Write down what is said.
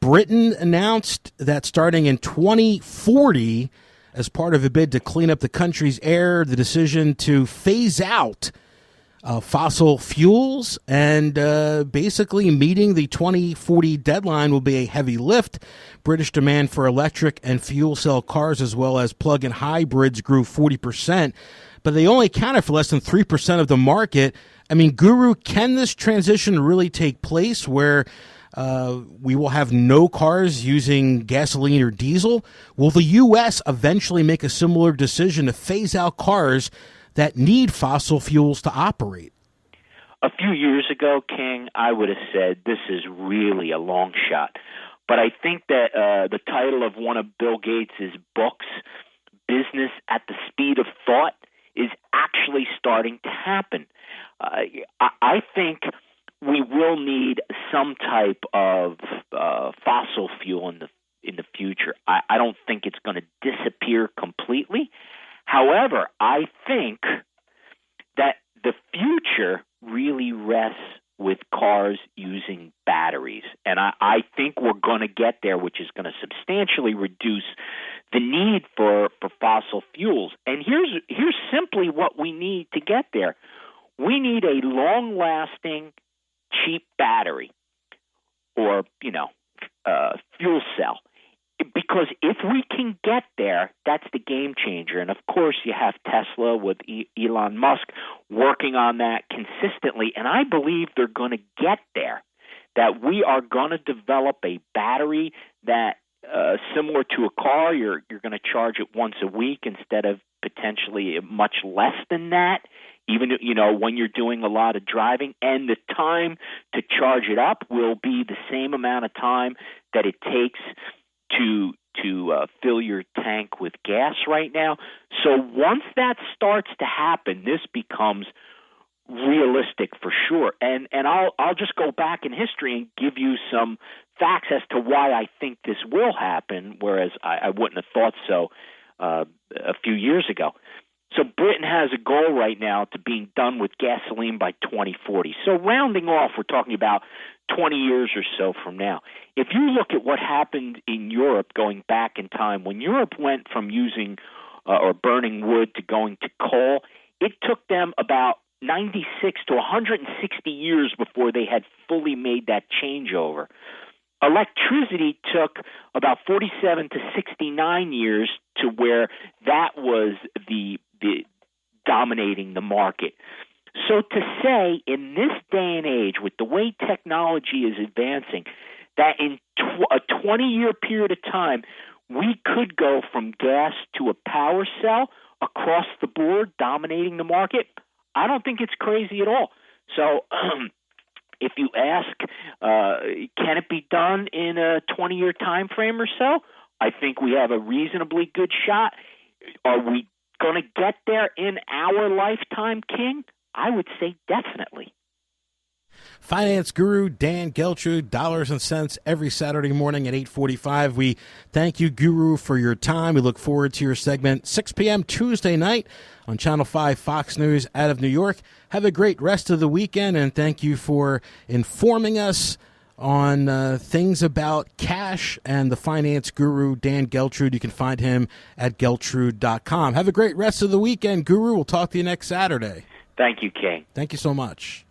Britain announced that starting in 2040, as part of a bid to clean up the country's air, the decision to phase out fossil fuels, and basically meeting the 2040 deadline will be a heavy lift. British demand for electric and fuel cell cars as well as plug-in hybrids grew 40%, but they only accounted for less than 3% of the market. I mean, Guru, can this transition really take place where we will have no cars using gasoline or diesel? Will the U.S. eventually make a similar decision to phase out cars that need fossil fuels to operate? A few years ago, King, I would have said this is really a long shot. But I think that the title of one of Bill Gates' books, Business at the Speed of Thought, is actually starting to happen. I think we will need some type of fossil fuel in the future. I don't think it's going to disappear completely. However, I think that the future really rests with cars using batteries. And I think we're going to get there, which is going to substantially reduce the need for fossil fuels. And here's simply what we need to get there. We need a long-lasting, cheap battery or, fuel cell. Because if we can get there, that's the game changer. And, of course, you have Tesla with Elon Musk working on that consistently. And I believe they're going to get there, that we are going to develop a battery that, similar to a car, you're going to charge it once a week instead of potentially much less than that, even, when you're doing a lot of driving. And the time to charge it up will be the same amount of time that it takes to fill your tank with gas right now. So once that starts to happen, this becomes realistic for sure. And I'll just go back in history and give you some facts as to why I think this will happen, whereas I wouldn't have thought so a few years ago. So Britain has a goal right now to being done with gasoline by 2040. So rounding off, we're talking about 20 years or so from now. If you look at what happened in Europe going back in time, when Europe went from using or burning wood to going to coal, it took them about 96 to 160 years before they had fully made that changeover. Electricity took about 47 to 69 years to where that was the dominating the market. So to say in this day and age, with the way technology is advancing, that in a 20-year period of time, we could go from gas to a power cell across the board, dominating the market, I don't think it's crazy at all. So if you ask, can it be done in a 20-year time frame or so? I think we have a reasonably good shot. Are we going to get there in our lifetime, King? I would say definitely. Finance guru Dan Geltrude, Dollars and Cents, every Saturday morning at 8:45. We thank you, Guru, for your time. We look forward to your segment 6 p.m. Tuesday night on Channel 5 Fox News out of New York. Have a great rest of the weekend, and thank you for informing us on things about cash and the finance guru, Dan Geltrude. You can find him at geltrude.com. Have a great rest of the weekend, Guru. We'll talk to you next Saturday. Thank you, King. Thank you so much.